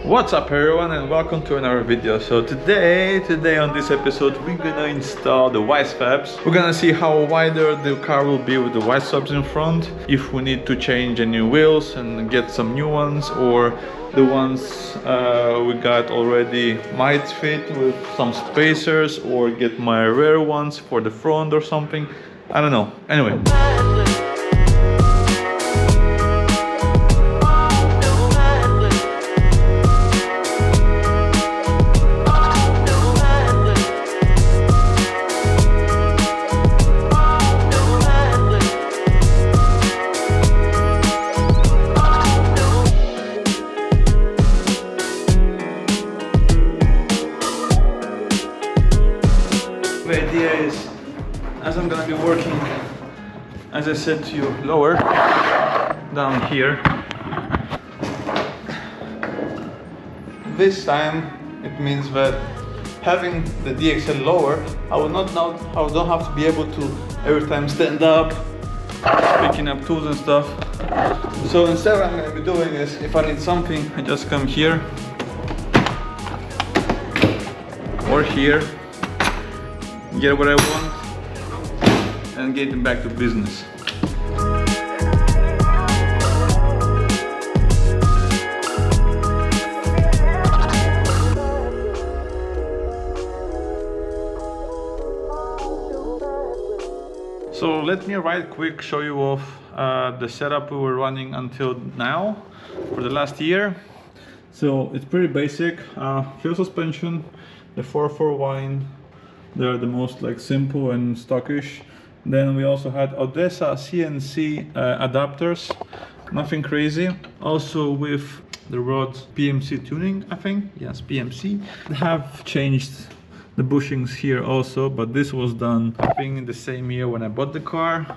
What's up everyone and welcome to another video. So today on this episode we're gonna install the Wisefabs. We're gonna see how wider the car will be with the Wisefabs in front, if we need to change any wheels and get some new ones, or the ones we got already might fit with some spacers, or get my rear ones for the front or something. I don't know. Anyway. The idea is, as I'm gonna be working, as I said to you, lower down here, this time it means that having the DXL lower, I don't have to be able to every time stand up, picking up tools and stuff. So instead what I'm gonna be doing is, if I need something, I just come here or here, get what I want, and get back to business. So let me right quick show you off the setup we were running until now for the last year. So it's pretty basic. Fuel suspension, the 4/4 wind. They're the most like simple and stockish. Then we also had Odessa CNC adapters, nothing crazy. Also with the rods PMC tuning, I think. Yes, PMC. They have changed the bushings here also, but this was done I think in the same year when I bought the car,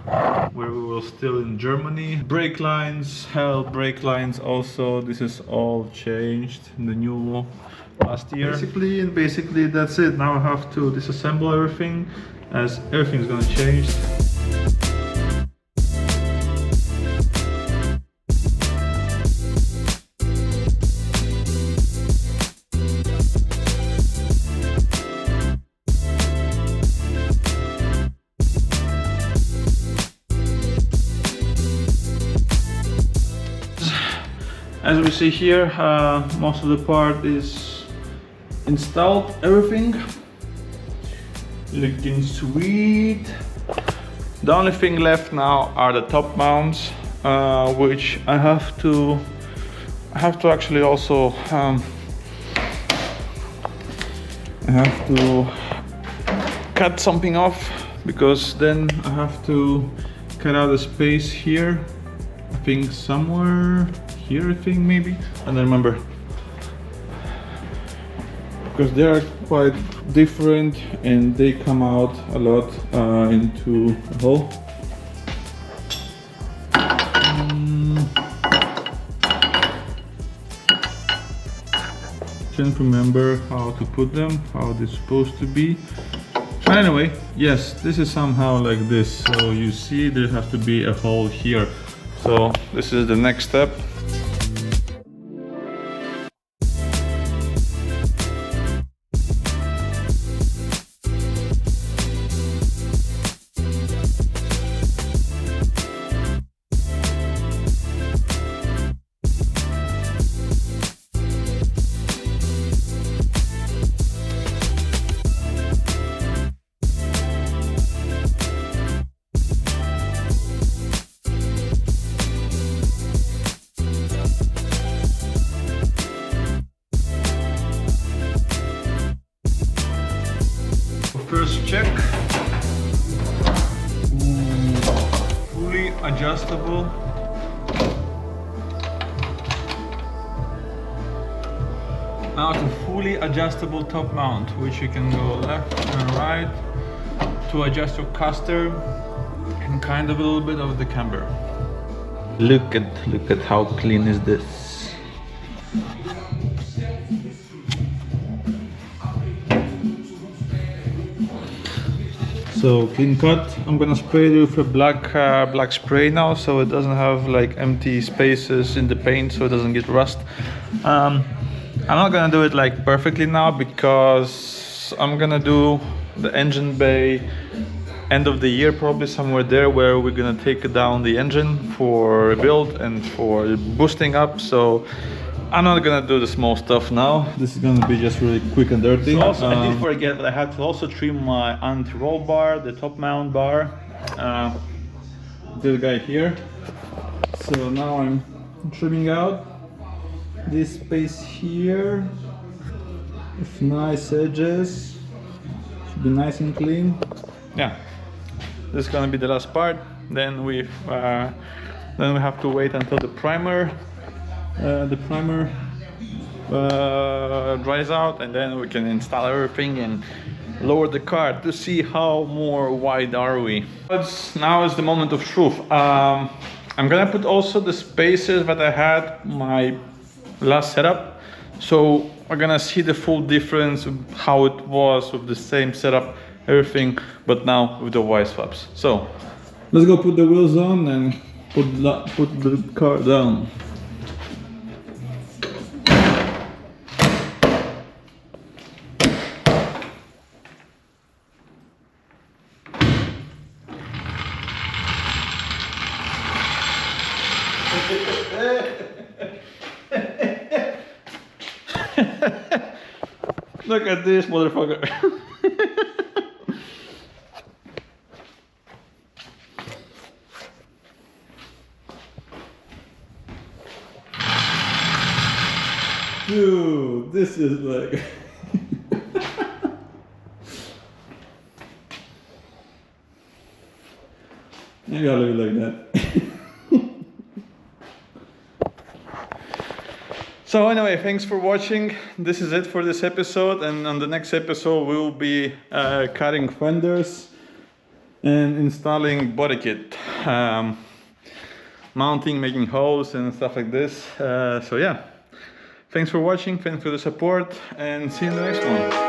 where we were still in Germany. Brake lines, brake lines also. This is all changed in the new last year. Basically that's it. Now I have to disassemble everything, as everything's gonna change. As we see here, most of the part is installed, everything looking sweet. The only thing left now are the top mounts, which I have to actually also I have to cut something off, because then I have to cut out a space here, I think somewhere here, I think maybe, I don't remember, because they are quite different and they come out a lot into a hole. Can't remember how to put them, how they're supposed to be. But anyway, yes, this is somehow like this. So you see there has to be a hole here. So this is the next step. First check. Fully adjustable. Now to fully adjustable top mount, which you can go left and right to adjust your caster and kind of a little bit of the camber. Look at how clean is this. So clean cut. I'm gonna spray it with a black spray now, so it doesn't have like empty spaces in the paint, so it doesn't get rust. I'm not gonna do it like perfectly now because I'm gonna do the engine bay end of the year, probably somewhere there, where we're gonna take down the engine for rebuild and for boosting up. So I'm not gonna do the small stuff now. This is gonna be just really quick and dirty. So also, I did forget that I had to also trim my anti-roll bar, the top mount bar. This guy here. So now I'm trimming out this space here with nice edges. Should be nice and clean. Yeah, this is gonna be the last part. Then we have to wait until the primer dries out, and then we can install everything and lower the car to see how more wide are we. Now is the moment of truth. I'm gonna put also the spacers that I had my last setup, so we're gonna see the full difference of how it was with the same setup, everything, but now with the Wisefabs. So let's go put the wheels on and put the car down. Look at this motherfucker. Dude, this is like you gotta leave it like that. So anyway, thanks for watching. This is it for this episode, and on the next episode we will be cutting fenders and installing body kit, mounting, making holes and stuff like this. So yeah, thanks for watching, thanks for the support, and see you in the next one.